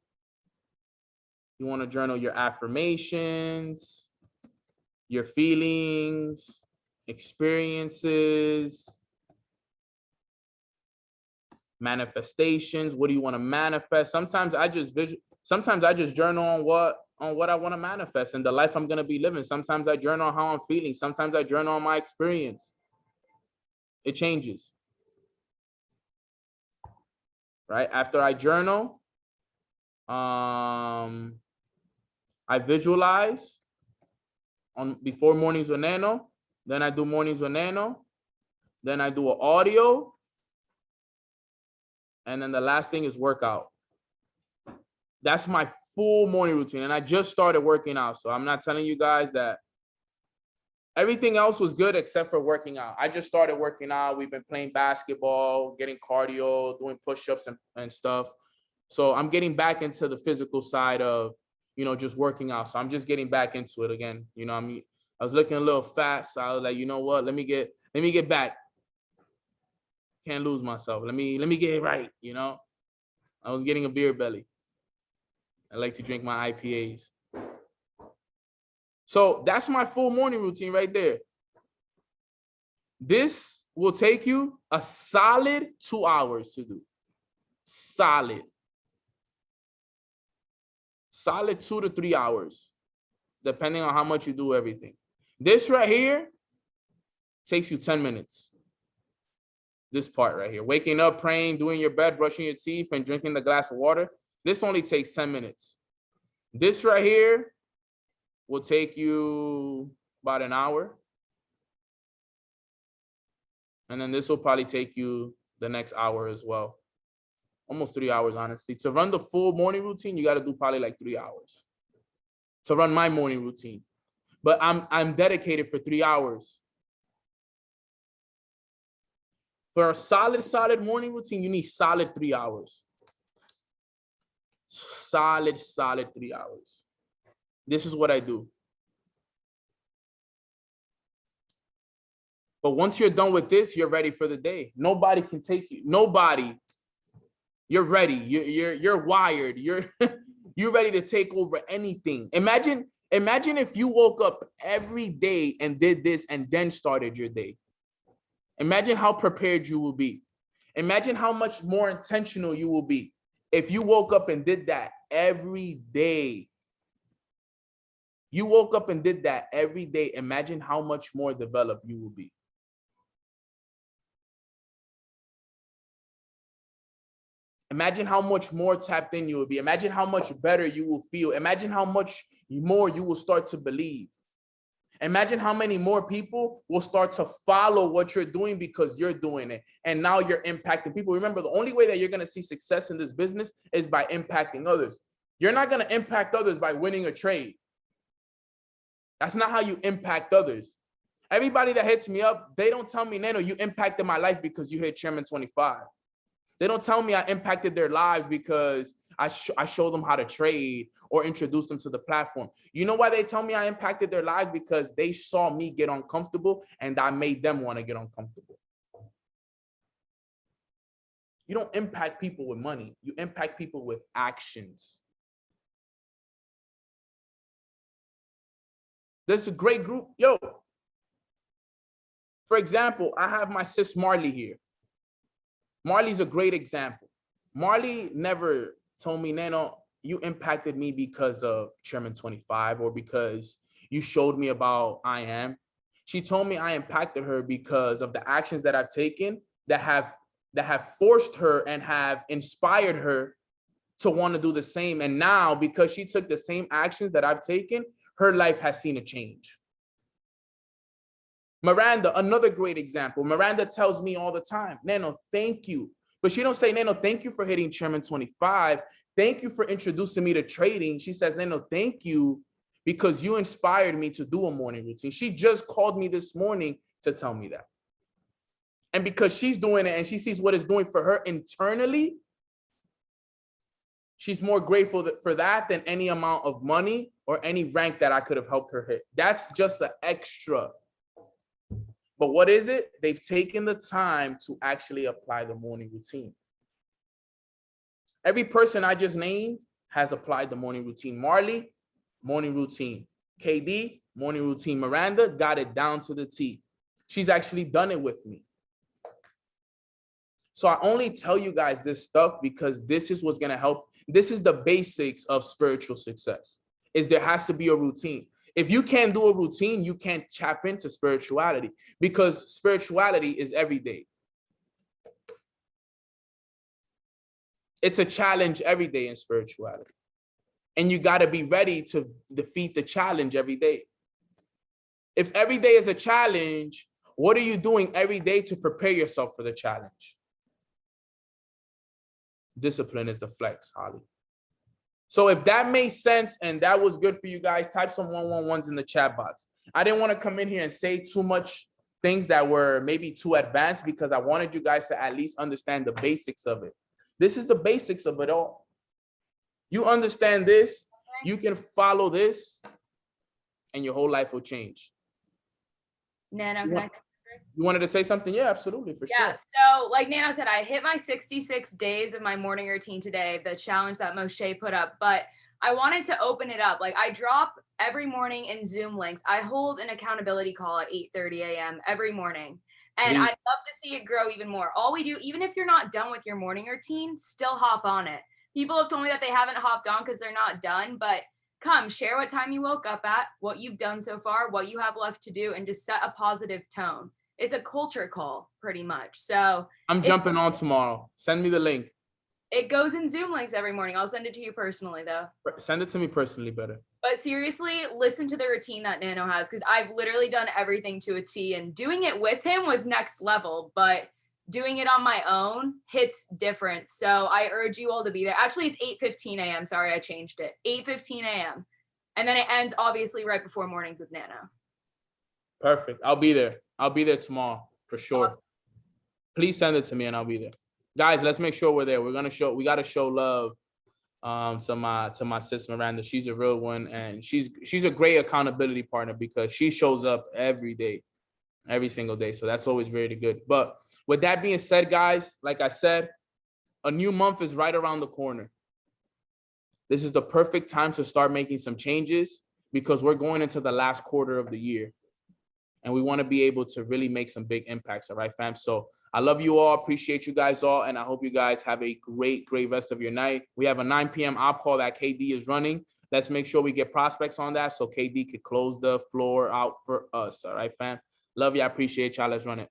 You want to journal your affirmations, your feelings, experiences, manifestations. What do you want to manifest? Sometimes I just journal on what I want to manifest and the life I'm going to be living. Sometimes I journal on how I'm feeling. Sometimes I journal on my experience. It changes. Right? After I journal, I visualize before mornings with Neno. Then I do mornings with Neno. Then I do an audio. And then the last thing is workout. That's my full morning routine. And I just started working out. So I'm not telling you guys that everything else was good except for working out. I just started working out. We've been playing basketball, getting cardio, doing push-ups and stuff. So I'm getting back into the physical side of, just working out. So I'm just getting back into it again. I was looking a little fat. So I was like, you know what? Let me get back. Can't lose myself. Let me get it right. I was getting a beer belly. I like to drink my IPAs. So that's my full morning routine right there. This will take you a solid 2 hours to do. Solid 2 to 3 hours, depending on how much you do everything. This right here takes you 10 minutes. This part right here, waking up, praying, doing your bed, brushing your teeth, and drinking the glass of water. This only takes 10 minutes. This right here will take you about an hour. And then this will probably take you the next hour as well. Almost 3 hours, honestly. To run the full morning routine, you got to do probably like 3 hours to run my morning routine. But I'm dedicated for 3 hours. For a solid morning routine, you need solid 3 hours. Solid 3 hours. This is what I do. But once you're done with this, you're ready for the day. Nobody can take you. Nobody. You're ready. You're wired. You're you're ready to take over anything. Imagine if you woke up every day and did this and then started your day. Imagine how prepared you will be. Imagine how much more intentional you will be if you woke up and did that every day. You woke up and did that every day. Imagine how much more developed you will be. Imagine how much more tapped in you will be. Imagine how much better you will feel. Imagine how much more you will start to believe. Imagine how many more people will start to follow what you're doing because you're doing it. And now you're impacting people. Remember, the only way that you're going to see success in this business is by impacting others. You're not going to impact others by winning a trade. That's not how you impact others. Everybody that hits me up, they don't tell me, Neno, you impacted my life because you hit Chairman 25. They don't tell me I impacted their lives because I showed them how to trade or introduced them to the platform. You know why they tell me I impacted their lives? Because they saw me get uncomfortable and I made them want to get uncomfortable. You don't impact people with money. You impact people with actions. There's a great group. Yo, for example, I have my sis Marley here. Marley's a great example. Marley never told me, Neno, you impacted me because of Chairman 25 or because you showed me about I Am. She told me I impacted her because of the actions that I've taken that have forced her and have inspired her to want to do the same. And now, because she took the same actions that I've taken, her life has seen a change. Miranda, another great example. Miranda tells me all the time, Neno, thank you. But she don't say, Neno, thank you for hitting Chairman 25. Thank you for introducing me to trading. She says, Neno, thank you because you inspired me to do a morning routine. She just called me this morning to tell me that. And because she's doing it and she sees what it's doing for her internally, she's more grateful for that than any amount of money or any rank that I could have helped her hit. That's just an extra. But what is it? They've taken the time to actually apply the morning routine. Every person I just named has applied the morning routine. Marley, morning routine. KD, morning routine. Miranda got it down to the T. She's actually done it with me. So I only tell you guys this stuff because this is what's going to help. This is the basics of spiritual success, is there has to be a routine. If you can't do a routine, you can't tap into spirituality because spirituality is every day. It's a challenge every day in spirituality. And you got to be ready to defeat the challenge every day. If every day is a challenge, what are you doing every day to prepare yourself for the challenge? Discipline is the flex, Holly. So if that made sense and that was good for you guys, type some 111s in the chat box. I didn't want to come in here and say too much things that were maybe too advanced because I wanted you guys to at least understand the basics of it. This is the basics of it all. You understand this, you can follow this, and your whole life will change. Nano, can I say? You wanted to say something? Yeah, absolutely, for sure. So like Nano said, I hit my 66 days of my morning routine today, the challenge that Moshe put up, but I wanted to open it up. Like I drop every morning in Zoom links. I hold an accountability call at 8:30 a.m. every morning. And I'd love to see it grow even more. All we do, even if you're not done with your morning routine, still hop on it. People have told me that they haven't hopped on because they're not done, but come share what time you woke up at, what you've done so far, what you have left to do, and just set a positive tone. It's a culture call pretty much. So I'm jumping on tomorrow. Send me the link. It goes in Zoom links every morning. I'll send it to you personally though. Send it to me personally better. But seriously, listen to the routine that Nano has because I've literally done everything to a T, and doing it with him was next level, but doing it on my own hits different. So I urge you all to be there. Actually, it's 8:15 a.m. Sorry, I changed it. 8:15 a.m. And then it ends obviously right before mornings with Nano. Perfect. I'll be there. I'll be there tomorrow for sure. Awesome. Please send it to me and I'll be there. Guys, let's make sure we're there. We got to show love to my sis Miranda. She's a real one and she's a great accountability partner because she shows up every day. every single day. So that's always really good. But with that being said, guys, like I said, a new month is right around the corner. This is the perfect time to start making some changes because we're going into the last quarter of the year. And we want to be able to really make some big impacts. All right, fam. So I love you all. Appreciate you guys all. And I hope you guys have a great rest of your night. We have a 9 p.m. op call that KD is running. Let's make sure we get prospects on that so KD could close the floor out for us. All right, fam. Love you. I appreciate y'all. Let's run it.